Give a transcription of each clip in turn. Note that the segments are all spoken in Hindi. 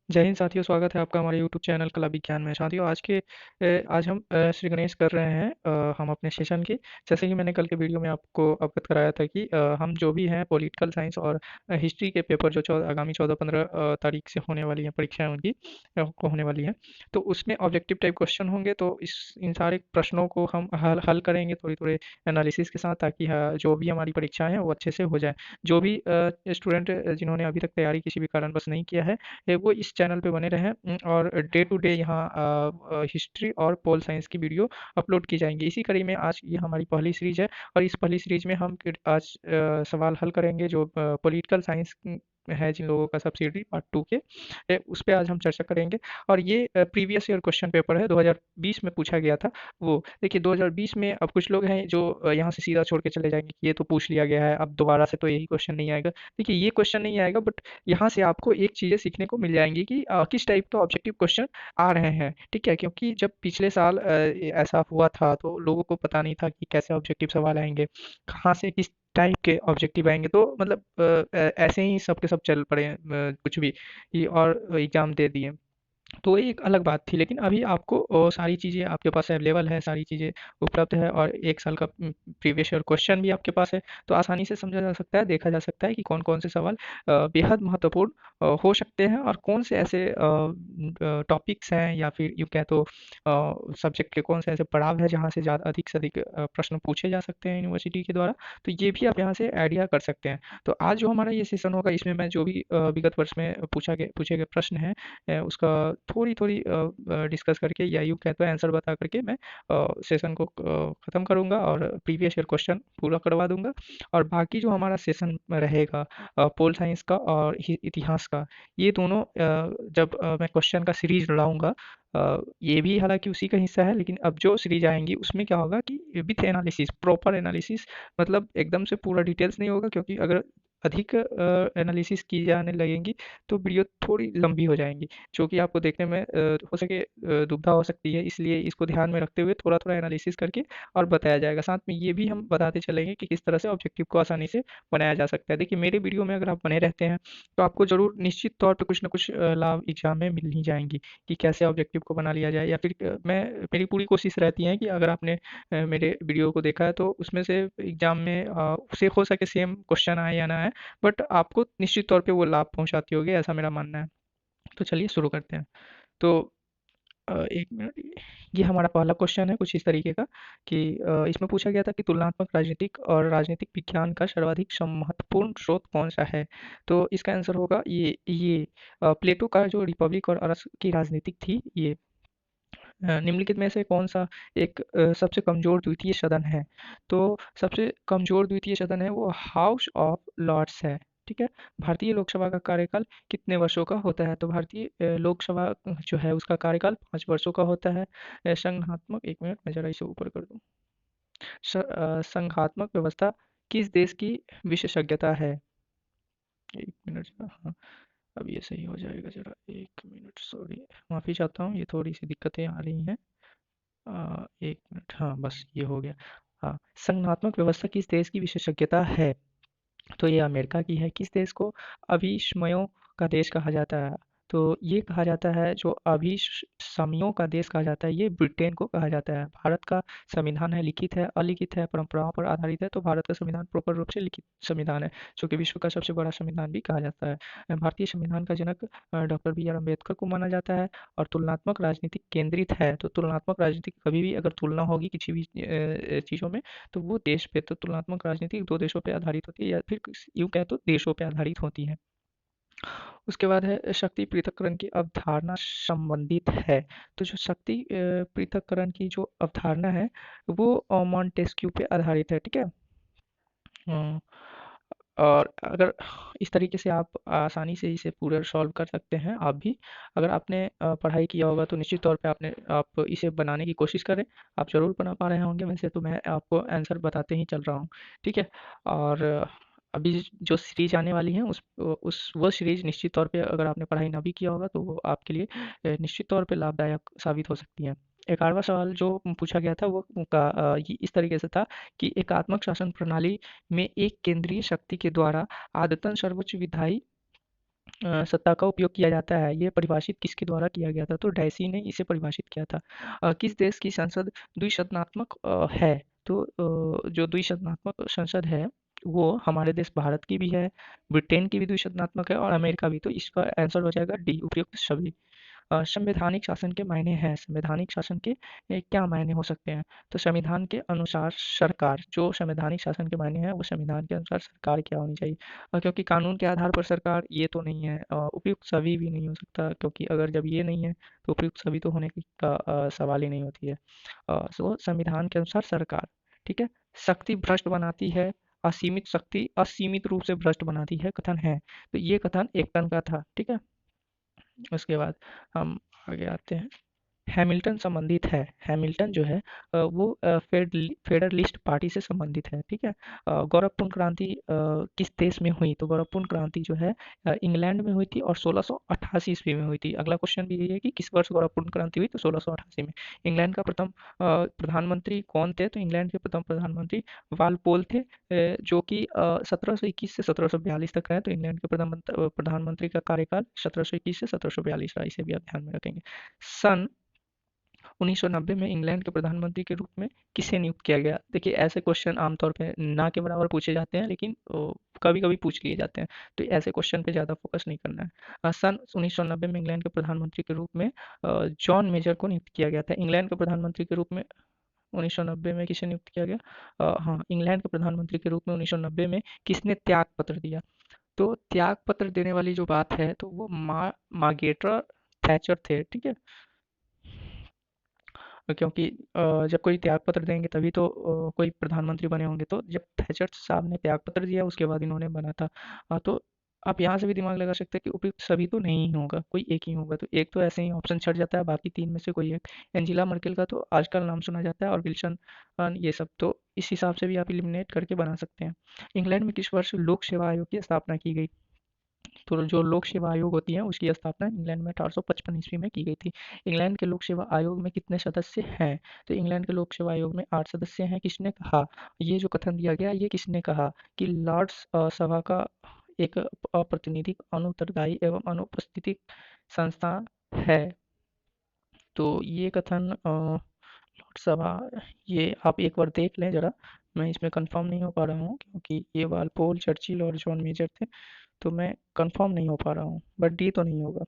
जय हिंद साथियों, स्वागत है आपका हमारे यूट्यूब चैनल कला विज्ञान में। साथियों, आज हम श्री गणेश कर रहे हैं हम अपने सेशन की। जैसे कि मैंने कल के वीडियो में आपको अवगत कराया था कि हम जो भी हैं पॉलिटिकल साइंस और हिस्ट्री के पेपर जो आगामी 14-15 तारीख से होने वाली हैं, परीक्षाएं उनकी को होने वाली हैं, तो उसमें ऑब्जेक्टिव टाइप क्वेश्चन होंगे। तो इन सारे प्रश्नों को हम हल हल करेंगे थोड़ी थोड़े एनालिसिस के साथ, ताकि जो भी हमारी परीक्षाएं हैं वो अच्छे से हो जाए। जो भी स्टूडेंट जिन्होंने अभी तक तैयारी किसी भी कारणवश नहीं किया है वो इस चैनल पे बने रहें। और डे टू डे यहाँ हिस्ट्री और पोल साइंस की वीडियो अपलोड की जाएंगी। इसी कड़ी में आज ये हमारी पहली सीरीज है, और इस पहली सीरीज में हम आज सवाल हल करेंगे जो पॉलिटिकल साइंस है, जिन लोगों का सब्सिडी पार्ट 2 के उस पे आज हम चर्चा करेंगे। और ये प्रीवियस ईयर क्वेश्चन पेपर है, 2020 में पूछा गया था। वो देखिए, 2020 में अब कुछ लोग हैं जो यहाँ से सीधा छोड़ के चले जाएंगे कि ये तो पूछ लिया गया है, अब दोबारा से तो यही क्वेश्चन नहीं आएगा। देखिए, ये क्वेश्चन नहीं आएगा, बट यहाँ से आपको एक चीज़ें सीखने को मिल जाएंगी कि किस टाइप का ऑब्जेक्टिव क्वेश्चन आ रहे हैं। ठीक है, क्योंकि जब पिछले साल ऐसा हुआ था तो लोगों को पता नहीं था कि कैसे ऑब्जेक्टिव सवाल आएंगे, कहाँ से किस टाइप के ऑब्जेक्टिव आएंगे। तो मतलब ऐसे ही सब के सब चल पड़े कुछ भी और एग्जाम दे दिए। तो ये एक अलग बात थी, लेकिन अभी आपको सारी चीज़ें आपके पास अवेलेबल है, सारी चीज़ें उपलब्ध है, और एक साल का प्रीवियस ईयर क्वेश्चन भी आपके पास है। तो आसानी से समझा जा सकता है, देखा जा सकता है कि कौन कौन से सवाल बेहद महत्वपूर्ण हो सकते हैं, और कौन से ऐसे टॉपिक्स हैं, या फिर यूँ कहें तो सब्जेक्ट के कौन से ऐसे पड़ाव है जहाँ से ज़्यादा अधिक से अधिक प्रश्न पूछे जा सकते हैं यूनिवर्सिटी के द्वारा। तो ये भी आप यहाँ से आइडिया कर सकते हैं। तो आज जो हमारा ये सेशन होगा, इसमें मैं जो भी विगत वर्ष में पूछे गए प्रश्न हैं उसका थोड़ी-थोड़ी डिस्कस करके, या यूँ कहते हैं आंसर बता करके मैं सेशन को ख़त्म करूँगा और प्रीवियस ईयर क्वेश्चन पूरा करवा दूँगा। और बाकी जो हमारा सेशन रहेगा पोल साइंस का और इतिहास का, ये दोनों जब मैं क्वेश्चन का सीरीज लाऊँगा, ये भी हालाँकि उसी का हिस्सा है, लेकिन अब जो सीरीज आएँगी उसमें क्या होगा कि विथ एनालिसिस, प्रॉपर एनालिसिस, मतलब एकदम से पूरा डिटेल्स नहीं होगा, क्योंकि अगर अधिक एनालिसिस की जाने लगेंगी तो वीडियो थोड़ी लंबी हो जाएँगी, जो कि आपको देखने में हो सके दुविधा हो सकती है। इसलिए इसको ध्यान में रखते हुए थोड़ा-थोड़ा एनालिसिस करके और बताया जाएगा। साथ में ये भी हम बताते चलेंगे कि किस तरह से ऑब्जेक्टिव को आसानी से बनाया जा सकता है। देखिए, मेरे वीडियो में अगर आप बने रहते हैं, तो आपको ज़रूर निश्चित तौर पे कुछ न कुछ लाभ एग्ज़ाम में मिल ही जाएँगी कि कैसे ऑब्जेक्टिव को बना लिया जाए। या फिर मेरी पूरी कोशिश रहती है कि अगर आपने मेरे वीडियो को देखा है तो उसमें से एग्ज़ाम में से हो सके सेम क्वेश्चन आए या ना आए, बट आपको निश्चित तौर पे वो लाभ पहुँचाती होगी, ऐसा मेरा मानना है। तो चलिए शुरू करते हैं। तो 1 मिनट, ये हमारा पहला क्वेश्चन है कुछ इस तरीके का कि इसमें पूछा गया था कि तुलनात्मक राजनीतिक और राजनीतिक विज्ञान का सर्वाधिक महत्वपूर्ण स्रोत कौन-सा है? तो इसका आंसर होगा ये प्लेटो का जो रिपब्लिक और अरस की राजनीतिक थी ये। निम्नलिखित में से कौन-सा एक सबसे कमज़ोर द्वितीय सदन है? तो सबसे कमज़ोर द्वितीय सदन है वो हाउस ऑफ लॉर्ड्स है, ठीक है? भारतीय लोकसभा का कार्यकाल कितने वर्षों का होता है? तो भारतीय लोकसभा जो है उसका कार्यकाल 5 वर्षों का होता है। संघात्मक, 1 मिनट मैं ज़रा इसे ऊपर कर दूँ। संघात्मक व्यवस्था किस देश की विशेषज्ञता है? 1 मिनट ज़रा, हाँ, अब ये सही हो जाएगा। ज़रा 1 मिनट, सॉरी, माफ़ी चाहता हूँ, ये थोड़ी-सी दिक्कतें आ रही हैं। 1 मिनट, हाँ, बस ये हो गया। हाँ, संघात्मक व्यवस्था किस देश की विशेषज्ञता है? तो ये अमेरिका की है। किस देश को अभीष्मयों का देश कहा जाता है? तो ये कहा जाता है, जो अभीष्मियों का देश कहा जाता है, ये ब्रिटेन को कहा जाता है। भारत का संविधान है लिखित है, अलिखित है, परंपराओं पर आधारित है। तो भारत का संविधान प्रॉपर रूप से लिखित संविधान है, जो कि विश्व का सबसे बड़ा संविधान भी कहा जाता है। भारतीय संविधान का जनक डॉक्टर बी आर अम्बेडकर को माना जाता है। और तुलनात्मक राजनीति केंद्रित है। तो तुलनात्मक राजनीति कभी भी अगर तुलना होगी किसी भी चीज़ों में, तो वो देश पे, तो तुलनात्मक राजनीति 2 देशों पे आधारित होती है, या फिर यूँ कहें तो देशों पे आधारित होती है। उसके बाद है शक्ति पृथक्करण की अवधारणा संबंधित है। तो जो शक्ति पृथक्करण की जो अवधारणा है वो मॉन्टेस्क्यू पे आधारित है, ठीक है? हुँ। और अगर इस तरीके से आप आसानी से इसे पूरा सॉल्व कर सकते हैं आप भी। अगर आपने पढ़ाई किया होगा तो निश्चित तौर पे आप इसे बनाने की कोशिश करें। आप ज़रूर बना पा रहे होंगे, वैसे तो मैं आपको आंसर बताते ही चल रहा हूँ, ठीक है? और अभी जो सीरीज़ आने वाली है उस वो सीरीज़ निश्चित तौर पे अगर आपने पढ़ाई ना भी किया होगा तो वो आपके लिए निश्चित तौर पे लाभदायक साबित हो सकती है। 11वां सवाल जो पूछा गया था वो ये इस तरीके से था कि एकात्मक शासन प्रणाली में एक केंद्रीय शक्ति के द्वारा आदतन सर्वोच्च विधायी सत्ता का उपयोग किया जाता है, ये परिभाषित किसके द्वारा किया गया था? तो डायसी ने इसे परिभाषित किया था। किस देश की संसद द्विसदनात्मक है? तो जो द्विसदनात्मक संसद है वो हमारे देश भारत की भी है, ब्रिटेन की भी द्विसदनात्मक है और अमेरिका भी। तो इसका आंसर हो जाएगा डी, उपयुक्त सभी। संवैधानिक शासन के मायने हैं, संवैधानिक शासन के क्या मायने हो सकते हैं? तो संविधान के अनुसार सरकार, जो संवैधानिक शासन के मायने हैं वो संविधान के अनुसार सरकार क्या होनी चाहिए? क्योंकि कानून के आधार पर सरकार ये तो नहीं है, उपयुक्त सभी भी नहीं हो सकता, क्योंकि अगर जब ये नहीं है तो उपयुक्त सभी तो होने की का सवाल ही नहीं होती है। सो संविधान के अनुसार सरकार, ठीक है। शक्ति भ्रष्ट बनाती है, असीमित शक्ति असीमित रूप से भ्रष्ट बनाती है, कथन है। तो ये कथन एक टन का था, ठीक है। उसके बाद हम आगे आते हैं। हैमिल्टन संबंधित है, हैमिल्टन जो है वो फेडरलिस्ट पार्टी से संबंधित है, ठीक है। गौरवपूर्ण क्रांति किस देश में हुई? तो गौरवपूर्ण क्रांति जो है इंग्लैंड में हुई थी और 1688 ईस्वी में हुई थी। अगला क्वेश्चन भी यही है कि किस वर्ष गौरवपूर्ण क्रांति हुई? तो 1688 में। इंग्लैंड का प्रथम प्रधानमंत्री कौन थे? तो इंग्लैंड के प्रथम प्रधानमंत्री वालपोल थे, जो कि 1721 से 1742 तक रहे। तो इंग्लैंड के प्रधानमंत्री का कार्यकाल 1721 से 1742 रहा, इसे भी आप ध्यान में रखेंगे। सन 1990 में इंग्लैंड के प्रधानमंत्री के रूप में किसे नियुक्त किया गया? देखिए ऐसे क्वेश्चन आमतौर पे ना के बराबर पूछे जाते हैं, लेकिन कभी-कभी पूछ लिए जाते हैं, तो ऐसे क्वेश्चन पे ज़्यादा फोकस नहीं करना है। सन 1990 में इंग्लैंड के प्रधानमंत्री के रूप में जॉन मेजर को नियुक्त किया गया था। इंग्लैंड के प्रधानमंत्री के रूप में 1990 में किसे नियुक्त किया गया? हाँ, इंग्लैंड के प्रधानमंत्री के रूप में 1990 में किसने त्याग पत्र दिया? तो त्याग पत्र देने वाली जो बात है तो वो मार्गरेट थैचर थे, ठीक है। क्योंकि जब कोई त्यागपत्र देंगे तभी तो कोई प्रधानमंत्री बने होंगे। तो जब थैचर साहब ने त्यागपत्र दिया उसके बाद इन्होंने बना था। तो आप यहाँ से भी दिमाग लगा सकते हैं कि उपयुक्त सभी तो नहीं होगा, कोई एक ही होगा। तो एक तो ऐसे ही ऑप्शन छट जाता है, बाकी तीन में से कोई एक। एंजेला मर्केल का तो आजकल नाम सुना जाता है और विल्सन ये सब, तो इस हिसाब से भी आप एलिमिनेट करके बना सकते हैं। इंग्लैंड में किस वर्ष लोक सेवा आयोग की स्थापना की गई? तो जो लोक सेवा आयोग होती है उसकी स्थापना इंग्लैंड में 1855 ईस्वी में की गई थी। इंग्लैंड के लोक सेवा आयोग में कितने सदस्य हैं? तो इंग्लैंड के लोक सेवा आयोग में 8 सदस्य हैं। किसने कहा? ये जो कथन दिया गया ये किसने कहा कि लॉर्ड्स सभा का एक अप्रातिनिधिक अनुत्तरदायी एवं अनुपस्थितिक संस्था है। तो ये कथन लॉर्ड सभा, ये आप एक बार देख लें ज़रा, मैं इसमें कंफर्म नहीं हो पा रहा हूँ क्योंकि ये वालपोल, चर्चिल और जॉन मेजर थे, तो मैं कंफर्म नहीं हो पा रहा हूँ, बट डी तो नहीं होगा।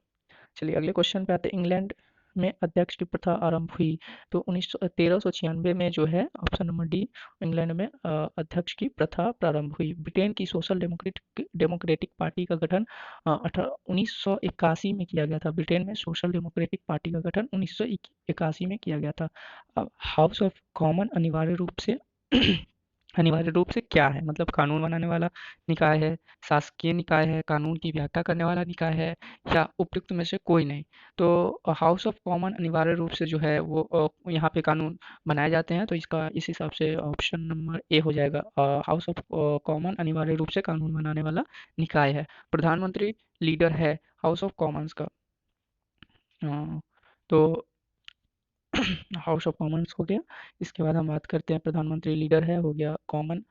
चलिए अगले क्वेश्चन पे आते हैं। इंग्लैंड में अध्यक्ष की प्रथा आरंभ हुई तो 1396 में जो है ऑप्शन नंबर डी, इंग्लैंड में अध्यक्ष की प्रथा प्रारंभ हुई। ब्रिटेन की सोशल डेमोक्रेटिक पार्टी का गठन 1981 में किया गया था। ब्रिटेन में सोशल डेमोक्रेटिक पार्टी का गठन 1981 में किया गया था। अब हाउस ऑफ कॉमन अनिवार्य रूप से क्या है? मतलब कानून बनाने वाला निकाय है, शासकीय निकाय है, कानून की व्याख्या करने वाला निकाय है, या उपयुक्त में से कोई नहीं। तो हाउस ऑफ कॉमन अनिवार्य रूप से जो है वो यहाँ पे कानून बनाए जाते हैं, तो इसका इस हिसाब से ऑप्शन नंबर ए हो जाएगा। हाउस ऑफ कॉमन अनिवार्य रूप से कानून बनाने वाला निकाय है। प्रधानमंत्री लीडर है हाउस ऑफ कॉमन्स का। अ, तो हाउस ऑफ कॉमन्स हो गया। इसके बाद हम बात करते हैं प्रधानमंत्री लीडर है, हो गया कॉमन।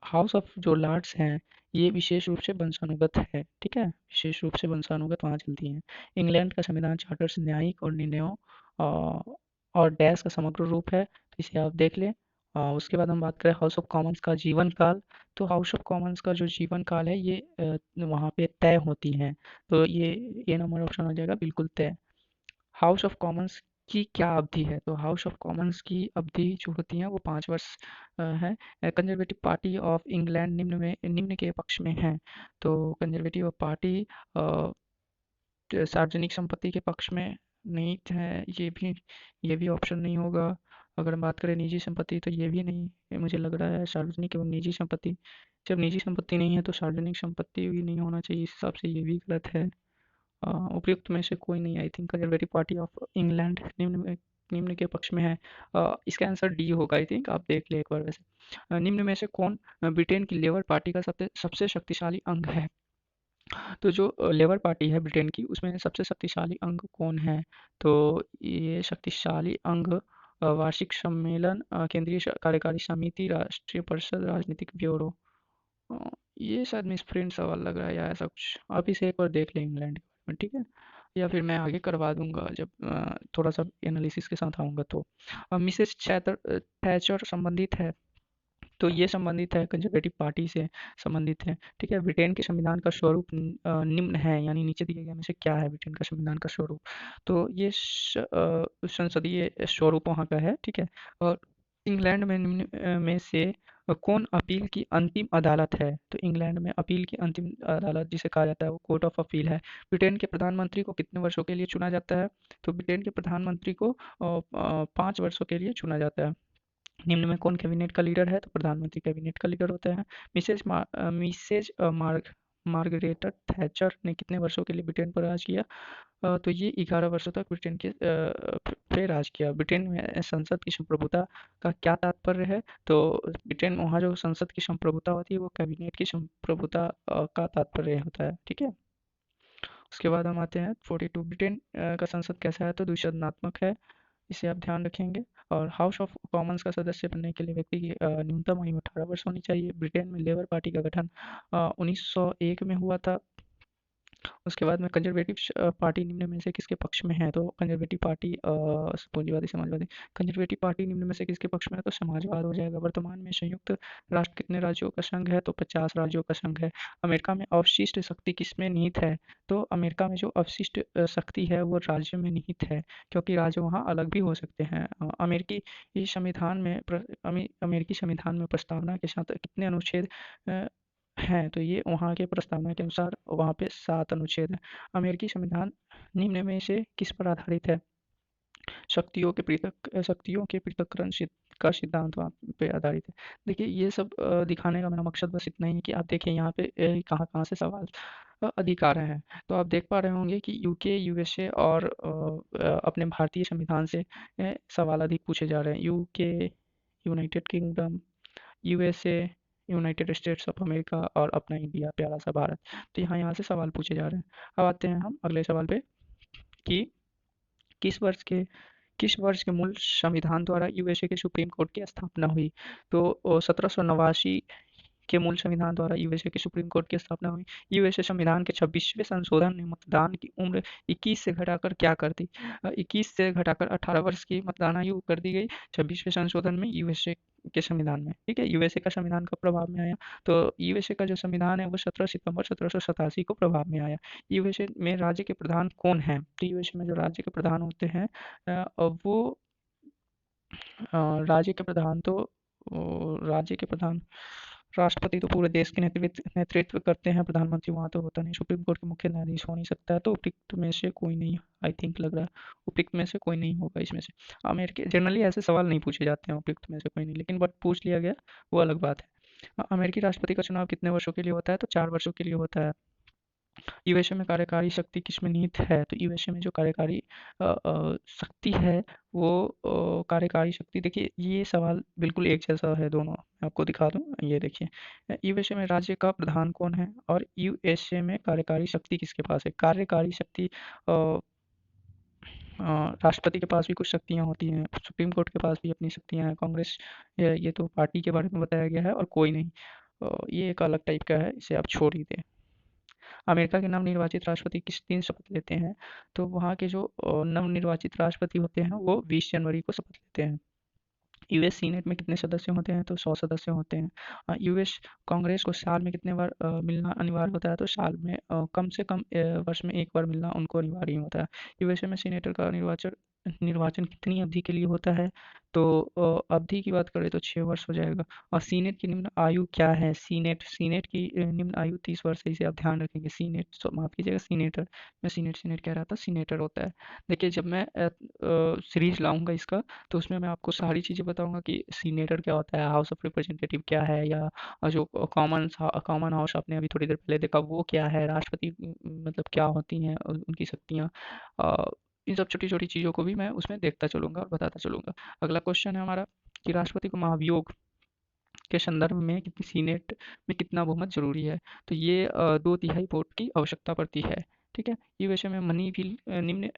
हाउस ऑफ जो लॉर्ड्स हैं ये विशेष रूप से वंशानुगत है, ठीक है, विशेष रूप से वंशानुगत वहाँ चलती हैं। इंग्लैंड का संविधान चार्टर न्यायिक और निर्णयों और डैश का समग्र रूप है, तो इसे आप देख लें। उसके बाद हम बात करें हाउस ऑफ कॉमन्स का जीवन काल। तो हाउस ऑफ कॉमन्स का जो जीवन काल है ये वहाँ पे तय होती हैं, तो ये नंबर ऑप्शन हो जाएगा बिल्कुल तय। हाउस ऑफ कॉमन्स की क्या अवधि है? तो हाउस ऑफ कॉमन्स की अवधि जो होती है वो 5 वर्ष है। कंजर्वेटिव पार्टी ऑफ इंग्लैंड निम्न के पक्ष में है। तो कंजर्वेटिव पार्टी सार्वजनिक संपत्ति के पक्ष में नहीं है, ये भी ऑप्शन नहीं होगा। अगर हम बात करें निजी संपत्ति तो ये भी नहीं, ये मुझे लग रहा है सार्वजनिक एवं निजी संपत्ति, जब निजी संपत्ति नहीं है तो सार्वजनिक संपत्ति भी नहीं होना चाहिए, इस हिसाब से ये भी गलत है। उपयुक्त में से कोई नहीं, I think conservative party of England निम्न के पक्ष में है। इसका आंसर डी होगा, आई थिंक, आप देख ले एक बार वैसे। निम्न में से कौन ब्रिटेन की लेबर पार्टी का सबसे सबसे शक्तिशाली अंग है? तो जो लेबर पार्टी है ब्रिटेन की उसमें सबसे शक्तिशाली अंग कौन है? तो ये शक्तिशाली अंग वार्षिक सम्मेलन, केंद्रीय कार्यकारी समिति, राष्ट्रीय परिषद, राजनीतिक ब्यूरो। ये शायद मिसप्रिंट सवाल लग रहा है या ऐसा कुछ। आप इसे एक बार देख लें इंग्लैंड के बारे में, ठीक है? या फिर मैं आगे करवा दूंगा जब थोड़ा सा एनालिसिस के साथ आऊँगा तो। मिसेस थैचर संबंधित है, तो ये संबंधित है कंजर्वेटिव पार्टी से संबंधित है, ठीक है? ब्रिटेन के संविधान का स्वरूप निम्न है, यानी नीचे दिए गए में से क्या है ब्रिटेन का संविधान का स्वरूप? तो ये संसदीय स्वरूप वहाँ का है, ठीक है? और इंग्लैंड में निम्न में से कौन अपील की अंतिम अदालत है? तो इंग्लैंड में अपील की अंतिम अदालत जिसे कहा जाता है वो कोर्ट ऑफ अपील है। ब्रिटेन के प्रधानमंत्री को कितने वर्षों के लिए चुना जाता है? तो ब्रिटेन के प्रधानमंत्री को 5 वर्षों के लिए चुना जाता है। निम्न में कौन कैबिनेट का लीडर है? तो प्रधानमंत्री कैबिनेट का लीडर होता है। मार्गरेट थैचर ने कितने वर्षों के लिए ब्रिटेन पर राज किया? तो ये 11 वर्षों तक ब्रिटेन के पे राज किया। ब्रिटेन में संसद की संप्रभुता का क्या तात्पर्य है? तो ब्रिटेन वहाँ जो संसद की संप्रभुता होती है वो कैबिनेट की संप्रभुता का तात्पर्य होता है, ठीक है? उसके बाद हम आते हैं 42। ब्रिटेन का संसद कैसा है? तो द्विसदनात्मक है, इसे आप ध्यान रखेंगे। और हाउस ऑफ कॉमन्स का सदस्य बनने के लिए व्यक्ति की न्यूनतम आयु 18 वर्ष होनी चाहिए। ब्रिटेन में लेबर पार्टी का गठन 1901 में हुआ था। उसके बाद में कंजर्वेटिव पार्टी निम्न में से किसके पक्ष में है? तो कंजर्वेटिव पार्टी पूंजीवादी समाजवादी। कंजर्वेटिव पार्टी निम्न में से किसके पक्ष में है? तो समाजवाद हो जाएगा। वर्तमान में संयुक्त राष्ट्र कितने राज्यों का संघ है? तो 50 राज्यों का संघ है। अमेरिका में अवशिष्ट शक्ति किसमें निहित है? तो अमेरिका में जो अवशिष्ट शक्ति है वो राज्य में निहित है, क्योंकि राज्य वहाँ अलग भी हो सकते हैं। अमेरिकी संविधान में प्रस्तावना के साथ कितने अनुच्छेद अ, हैं? तो ये वहाँ के प्रस्तावना के अनुसार वहाँ पे 7 अनुच्छेद हैं। अमेरिकी संविधान निम्न में से किस पर आधारित है? शक्तियों के पृथक्करण का सिद्धांत वहाँ पे आधारित है। देखिए ये सब दिखाने का मेरा मकसद बस इतना ही है कि आप देखिए यहाँ पे कहाँ-कहाँ से सवाल अधिक आ रहे हैं। तो आप देख पा रहे होंगे कि यूके, यूएसए और अपने भारतीय संविधान से सवाल अधिक पूछे जा रहे हैं। UK, United kingdom, USA, United States of America और अपना इंडिया प्यारा सा भारत। तो यहाँ से सवाल पूछे जा रहे हैं। अब आते हैं हम अगले सवाल पे कि किस वर्ष के किस वर्ष के मूल संविधान द्वारा यूएसए के सुप्रीम कोर्ट की स्थापना हुई? तो 1789 के मूल संविधान द्वारा यूएसए के सुप्रीम कोर्ट की स्थापना हुई। यूएसए संविधान के 26वें संशोधन ने मतदान की उम्र 21 से घटाकर क्या कर दी? 21 से घटाकर 18 वर्ष की मतदान आयु कर दी गई 26वें संशोधन में यूएसए के संविधान में, ठीक है? यूएसए का संविधान कब प्रभाव में आया? तो यूएसए का जो संविधान है वो 17 सितंबर 1787 को प्रभाव में आया। यूएसए में राज्य के प्रधान कौन है? तो यूएसए में जो राज्य के प्रधान होते हैं वो राज्य के प्रधान तो राज्य के प्रधान राष्ट्रपति तो पूरे देश के नेतृत्व करते हैं। प्रधानमंत्री वहाँ तो होता नहीं। सुप्रीम कोर्ट के मुख्य न्यायाधीश हो नहीं सकता है, तो उपयुक्त में से कोई नहीं। आई थिंक लग रहा है उपयुक्त में से कोई नहीं होगा इसमें से। अमेरिकी जनरली ऐसे सवाल नहीं पूछे जाते हैं उपयुक्त में से कोई नहीं, लेकिन बट पूछ लिया गया वो अलग बात है। अमेरिकी राष्ट्रपति का चुनाव कितने वर्षों के लिए होता है? तो 4 वर्षों के लिए होता है। यूएसए में कार्यकारी शक्ति किसमें निहित है? तो यूएसए में जो कार्यकारी शक्ति है वो कार्यकारी शक्ति, देखिए ये सवाल बिल्कुल एक जैसा है दोनों। मैं आपको दिखा दूं, ये देखिए यूएसए में राज्य का प्रधान कौन है और यूएसए में कार्यकारी शक्ति किसके पास है? कार्यकारी शक्ति अ, राष्ट्रपति के पास भी कुछ शक्तियां होती हैं, सुप्रीम कोर्ट के पास भी अपनी शक्तियां हैं, कांग्रेस ये तो पार्टी के बारे में बताया गया है और कोई नहीं। ये एक अलग टाइप का है, इसे आप छोड़ ही दें। अमेरिका के नवनिर्वाचित राष्ट्रपति किस दिन शपथ लेते हैं? तो वहाँ के जो नवनिर्वाचित राष्ट्रपति होते हैं वो 20 जनवरी को शपथ लेते हैं। यूएस सीनेट में कितने सदस्य होते हैं? तो 100 सदस्य होते हैं। यूएस कांग्रेस को साल में कितने बार मिलना अनिवार्य होता है? तो साल में कम से कम वर्ष में 1 बार मिलना उनको अनिवार्य ही होता है। यूएसए में सीनेटर का निर्वाचन निर्वाचन कितनी अवधि के लिए होता है? तो अवधि की बात करें तो 6 वर्ष हो जाएगा। और सीनेट की निम्न आयु क्या है? सीनेट सीनेट की निम्न आयु 30 वर्ष है, इसे आप ध्यान रखेंगे। सीनेट माफ़ कीजिएगा, सीनेटर, मैं सीनेट सीनेट कह रहा था, सीनेटर होता है। देखिए जब मैं सीरीज लाऊंगा इसका तो उसमें मैं आपको सारी चीज़ें बताऊंगा कि सीनेटर क्या होता है, हाउस ऑफ रिप्रेजेंटेटिव क्या है, या जो कॉमन हाउस आपने अभी थोड़ी देर पहले देखा वो क्या है, राष्ट्रपति मतलब क्या होती हैं उनकी शक्तियाँ। इन सब छोटी छोटी चीज़ों को भी मैं उसमें देखता चलूंगा और बताता चलूंगा। अगला क्वेश्चन है हमारा कि राष्ट्रपति को महाभियोग के संदर्भ में कितनी सीनेट में कितना बहुमत जरूरी है? तो ये 2/3 वोट की आवश्यकता पड़ती है, ठीक है? ये वैसे में मनी भी निम्न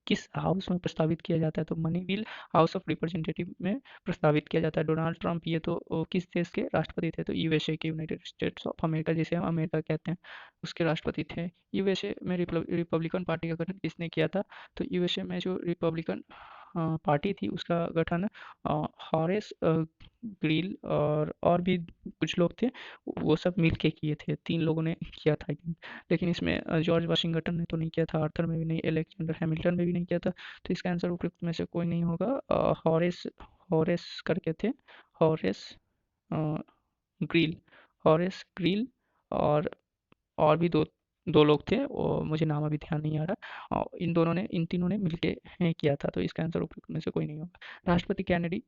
किस हाउस में प्रस्तावित किया जाता है? तो money bill house of representative में प्रस्तावित किया जाता है। डोनाल्ड ट्रंप ये तो किस देश के राष्ट्रपति थे? तो यूएसए के, यूनाइटेड स्टेट्स ऑफ अमेरिका, जिसे हम अमेरिका कहते हैं, उसके राष्ट्रपति थे। यूएसए में रिपब्लिकन पार्टी का गठन किसने किया था? तो यूएसए में जो रिपब्लिकन पार्टी थी उसका गठन हॉरेस ग्रील और भी कुछ लोग थे, वो सब मिल के किए थे। 3 लोगों ने किया था आई थिंक। लेकिन इसमें जॉर्ज वाशिंगटन ने तो नहीं किया था, आर्थर में भी नहीं, अलेक्जेंडर हैमिल्टन ने भी नहीं किया था। तो इसका आंसर उपयुक्त में से कोई नहीं होगा। हॉरेस हॉरेस करके थे, हॉरेस अ, ग्रील, हॉरेस ग्रील, और और भी दो लोग थे, और मुझे नाम अभी ध्यान नहीं आ रहा। और इन तीनों ने मिलके किया था। तो इसका आंसर उपयुक्त में से कोई नहीं होगा। राष्ट्रपति कैनेडी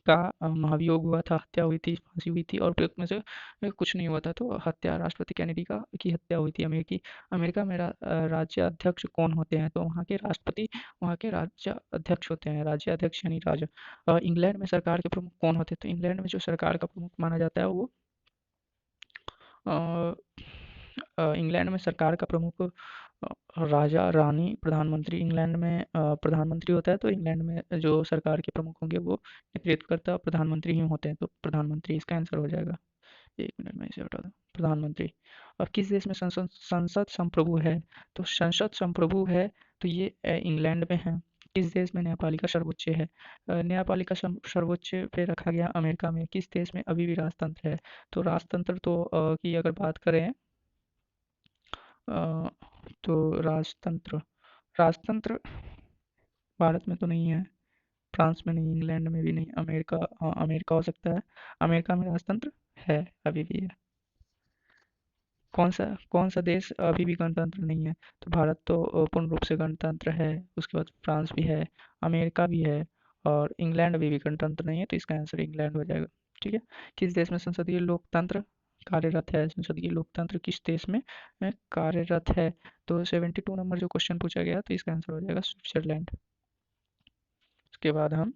का महाभियोग हुआ था, हत्या हुई थी, फांसी हुई थी, और उपयुक्त में से कुछ नहीं हुआ था। तो हत्या, राष्ट्रपति कैनेडी का की हत्या हुई थी। अमेरिका में राज्य अध्यक्ष कौन होते हैं? तो वहाँ के राष्ट्रपति वहाँ के राज्य अध्यक्ष होते हैं, राज्य अध्यक्ष यानी राजा। इंग्लैंड में सरकार के प्रमुख कौन होते हैं? तो इंग्लैंड में जो सरकार का प्रमुख माना जाता है वो अ, इंग्लैंड में सरकार का प्रमुख राजा, रानी, प्रधानमंत्री। इंग्लैंड में प्रधानमंत्री होता है। तो इंग्लैंड में जो सरकार के प्रमुख होंगे वो नेतृत्वकर्ता प्रधानमंत्री ही होते हैं। तो प्रधानमंत्री इसका आंसर हो जाएगा। 1 मिनट में इसे हटा दो। प्रधानमंत्री। और किस देश में संसद संसद संप्रभु है? तो संसद संप्रभु है तो ये इंग्लैंड में है। किस देश में न्यायपालिका सर्वोच्च है? न्यायपालिका सर्वोच्च पे रखा गया अमेरिका में। किस देश में अभी भी राजतंत्र है? तो राजतंत्र तो की अगर बात करें अ, तो राजतंत्र राजतंत्र भारत में तो नहीं है, फ्रांस में नहीं, इंग्लैंड में भी नहीं, अमेरिका, हाँ अमेरिका हो सकता है। अमेरिका में राजतंत्र है, अभी भी है। कौन सा देश अभी भी गणतंत्र नहीं है? तो भारत तो पूर्ण रूप से गणतंत्र है। उसके बाद फ्रांस भी है, अमेरिका भी है, और इंग्लैंड अभी भी गणतंत्र नहीं है। तो इसका आंसर इंग्लैंड हो जाएगा। ठीक है। किस देश में संसदीय लोकतंत्र कार्यरत है? संसदीय लोकतंत्र किस देश में कार्यरत है? तो 72 नंबर जो क्वेश्चन पूछा गया, तो इसका आंसर हो जाएगा स्विट्जरलैंड। उसके बाद हम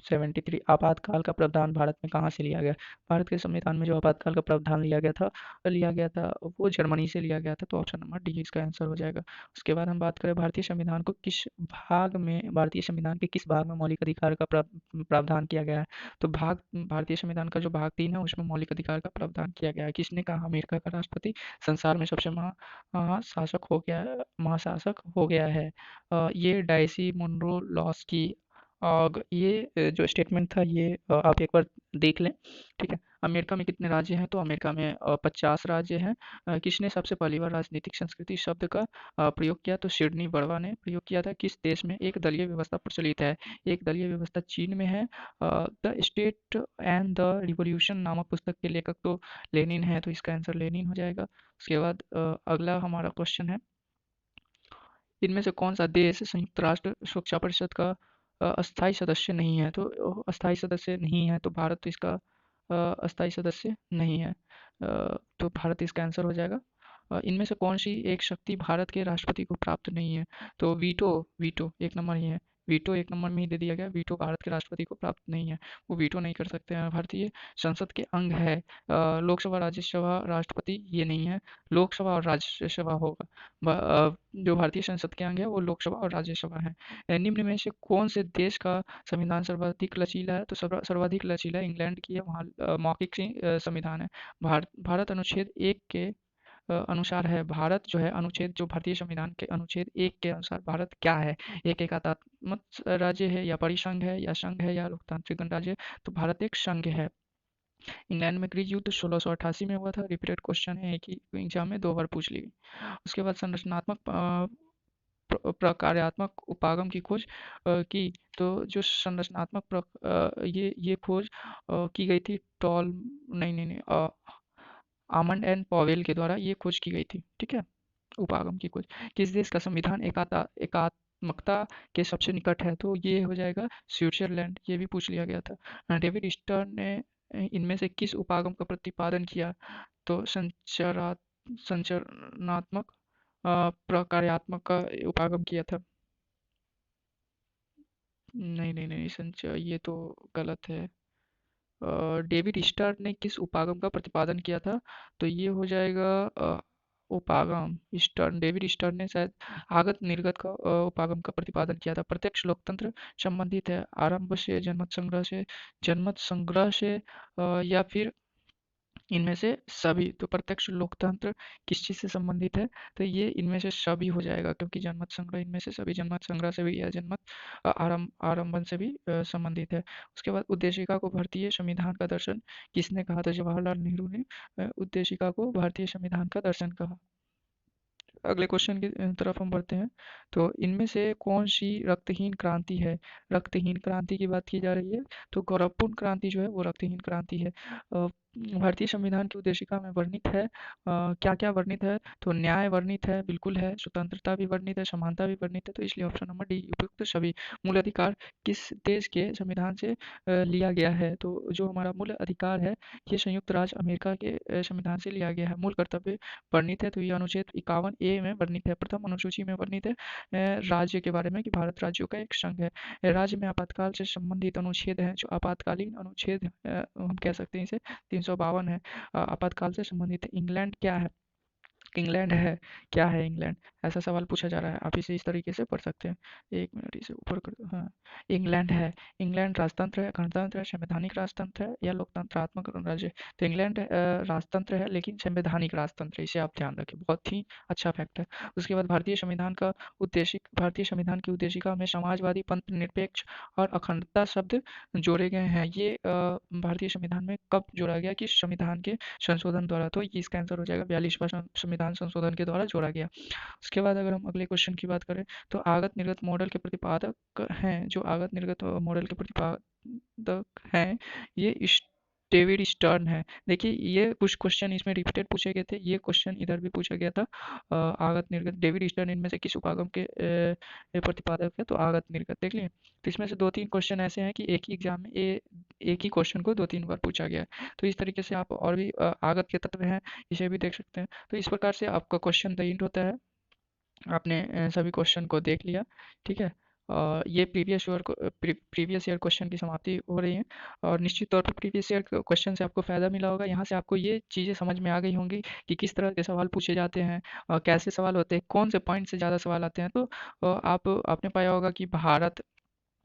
73, आपातकाल का प्रावधान भारत में कहाँ से लिया गया? भारत के संविधान में जो आपातकाल का प्रावधान लिया गया था वो जर्मनी से लिया गया था। तो ऑप्शन नंबर डी इसका आंसर हो जाएगा। उसके बाद हम बात करें भारतीय संविधान के किस भाग में मौलिक अधिकार का प्रावधान किया गया है? तो भारतीय संविधान का जो भाग 3 है उसमें मौलिक अधिकार का प्रावधान किया गया है। किसने कहा? अमेरिका का राष्ट्रपति संसार में सबसे महाशासक हो गया है। ये डाइसी मुनरो लॉस की और ये जो स्टेटमेंट था ये आप एक बार देख लें। ठीक है। अमेरिका में कितने राज्य हैं? तो अमेरिका में 50 राज्य हैं। किसने सबसे पहली बार राजनीतिक संस्कृति शब्द का प्रयोग किया? तो सिडनी बर्वा ने प्रयोग किया था। किस देश में एक दलीय व्यवस्था प्रचलित है? एक दलीय व्यवस्था चीन में है। The state and the revolution नामक पुस्तक के लेखक तो लेनिन है। तो इसका आंसर लेनिन हो जाएगा। उसके बाद अगला हमारा क्वेश्चन है, इनमें से कौन सा देश संयुक्त राष्ट्र सुरक्षा परिषद का अस्थायी सदस्य नहीं है? तो अस्थायी सदस्य नहीं है, तो भारत तो इसका अस्थायी सदस्य नहीं है। तो भारत इसका आंसर हो जाएगा। इनमें से कौन सी एक शक्ति भारत के राष्ट्रपति को प्राप्त नहीं है? तो वीटो वीटो एक नंबर ही है। वीटो एक नंबर में ही दे दिया गया। वीटो भारत के राष्ट्रपति को प्राप्त नहीं है, वो वीटो नहीं कर सकते हैं। भारतीय संसद के अंग है लोकसभा, राज्यसभा, राष्ट्रपति ये नहीं है। लोकसभा और राज्यसभा होगा। जो भारतीय संसद के अंग है वो लोकसभा और राज्यसभा है। निम्न में से कौन से देश का संविधान सर्वाधिक लचीला है? तो सर्वाधिक लचीला इंग्लैंड की है, वहाँ मौखिक संविधान है। भारत अनुच्छेद 1 के अनुसार है। भारत जो है अनुच्छेद, जो भारतीय संविधान के अनुच्छेद 1 के अनुसार भारत क्या है? एक एकात्मक राज्य है, या परिसंघ है, या संघ है, या लोकतांत्रिक गणराज्य है? तो भारत एक संघ है। इंग्लैंड में गृह युद्ध 1688 में हुआ था। रिपीटेड क्वेश्चन है, एक ही एग्जाम में 2 बार पूछ ली गई। उसके बाद संरचनात्मक प्रकार्यात्मक उपागम की खोज की। तो जो संरचनात्मक ये खोज की गई थी टॉल नहीं नहीं नहीं आमंड एंड पॉवेल के द्वारा ये खोज की गई थी। ठीक है। उपागम की खोज। किस देश का संविधान एकात्मकता के सबसे निकट है? तो ये हो जाएगा स्विट्जरलैंड। ये भी पूछ लिया गया था। डेविड स्टर्न ने इनमें से किस उपागम का प्रतिपादन किया? तो संचरणात्मक प्रकार्यात्मक का उपागम किया था। नहीं नहीं नहीं ये तो गलत है। डेविड स्टार्ट ने किस उपागम का प्रतिपादन किया था? तो ये हो जाएगा उपागम स्टर्न, डेविड स्टर्न ने शायद आगत निर्गत का उपागम का प्रतिपादन किया था। प्रत्यक्ष लोकतंत्र संबंधित है आरंभ से, जनमत संग्रह से या फिर इनमें से सभी। तो प्रत्यक्ष लोकतंत्र किस चीज़ से संबंधित है? तो ये इनमें से सभी हो जाएगा, क्योंकि जनमत संग्रह इनमें से सभी, जनमत संग्रह से भी या जनमत आरंभन से भी संबंधित है। उसके बाद उद्देशिका को भारतीय संविधान का दर्शन किसने कहा था? जवाहरलाल नेहरू ने उद्देशिका को भारतीय संविधान का दर्शन कहा। अगले क्वेश्चन की तरफ हम बढ़ते हैं। तो इनमें से कौन सी रक्तहीन क्रांति है? रक्तहीन क्रांति की बात की जा रही है, तो गौरवपूर्ण क्रांति जो है वो रक्तहीन क्रांति है। भारतीय संविधान की उद्देशिका में वर्णित है, क्या क्या वर्णित है? तो न्याय वर्णित है, बिल्कुल है। स्वतंत्रता भी वर्णित है, समानता भी वर्णित है। तो इसलिए ऑप्शन नंबर डी उपयुक्त सभी। मूल अधिकार किस देश के संविधान से लिया गया है? तो जो हमारा मूल अधिकार है ये संयुक्त राज्य अमेरिका के संविधान से लिया गया है। मूल कर्तव्य वर्णित है, तो ये अनुच्छेद 51A में वर्णित है। प्रथम अनुसूची में वर्णित है राज्य के बारे में कि भारत राज्यों का एक संघ है। राज्य में आपातकाल से संबंधित अनुच्छेद है, जो आपातकालीन अनुच्छेद हम कह सकते हैं इसे 352 है। आपातकाल से संबंधित है। इंग्लैंड क्या है? इंग्लैंड है, क्या है इंग्लैंड? ऐसा सवाल पूछा जा रहा है, आप इसे इस तरीके से पढ़ सकते हैं। एक मिनट, इसे ऊपर कर दो। हाँ, इंग्लैंड है। इंग्लैंड राजतंत्र है, गणतंत्र है, संवैधानिक राजतंत्र है या लोकतंत्रात्मक राज्य? तो इंग्लैंड राजतंत्र है, लेकिन संवैधानिक राजतंत्र है, इसे आप ध्यान रखें, बहुत ही अच्छा फैक्ट है। उसके बाद भारतीय संविधान का उद्देश्य, भारतीय संविधान की उद्देशिका में समाजवादी, पंथ निरपेक्ष और अखंडता शब्द जोड़े गए हैं। ये भारतीय संविधान में कब जोड़ा गया, किस संविधान के संशोधन द्वारा? तो ये इसका आंसर हो जाएगा 42वां संविधान संशोधन के द्वारा जोड़ा गया। उसके बाद अगर हम अगले क्वेश्चन की बात करें, तो आगत निर्गत मॉडल के प्रतिपादक हैं, जो आगत निर्गत मॉडल के प्रतिपादक हैं, ये डेविड स्टर्न है। देखिए ये कुछ क्वेश्चन इसमें रिपीटेड पूछे गए थे, ये क्वेश्चन इधर भी पूछा गया था। आगत निर्गत डेविड स्टर्न इनमें से किस उपागम के प्रतिपादक है? तो आगत निर्गत। देख लिए, तो इसमें से 2-3 क्वेश्चन ऐसे हैं कि एक ही एग्जाम में एक ही क्वेश्चन को 2-3 बार पूछा गया है। तो इस तरीके से आप और भी आगत के तत्व हैं, इसे भी देख सकते हैं। तो इस प्रकार से आपका क्वेश्चन द एंड होता है। आपने सभी क्वेश्चन को देख लिया, ठीक है। ये प्रीवियस ईयर क्वेश्चन की समाप्ति हो रही है, और निश्चित तौर पर प्रीवियस ईयर क्वेश्चन से आपको फ़ायदा मिला होगा। यहाँ से आपको ये चीज़ें समझ में आ गई होंगी कि किस तरह के सवाल पूछे जाते हैं, कैसे सवाल होते हैं, कौन से पॉइंट से ज़्यादा सवाल आते हैं। तो आपने पाया होगा कि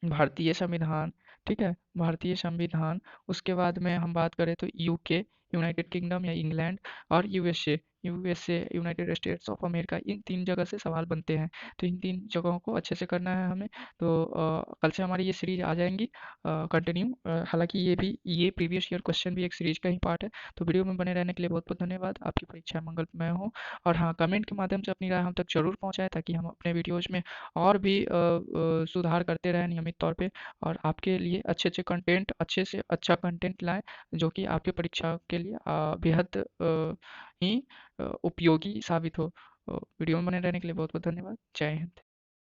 भारतीय संविधान, ठीक है, भारतीय संविधान। उसके बाद में हम बात करें तो यूके, यूनाइटेड किंगडम या इंग्लैंड, और USA United States of America, इन 3 जगह से सवाल बनते हैं। तो इन 3 जगहों को अच्छे से करना है हमें। तो कल से हमारी ये सीरीज आ जाएंगी कंटिन्यू। हालांकि ये प्रीवियस ईयर क्वेश्चन भी एक सीरीज का ही पार्ट है। तो वीडियो में बने रहने के लिए बहुत बहुत धन्यवाद। आपकी परीक्षा मंगलमय हो। और हाँ, कमेंट के माध्यम से अपनी राय हम तक जरूर पहुँचाएं, ताकि हम अपने वीडियोज़ में और भी सुधार करते रहें नियमित तौर पे, और आपके लिए अच्छे अच्छे कंटेंट, अच्छे से अच्छा कंटेंट लाएं, जो कि आपकी परीक्षा के लिए बेहद ही उपयोगी साबित हो। वीडियो में बने रहने के लिए बहुत बहुत धन्यवाद। जय हिंद।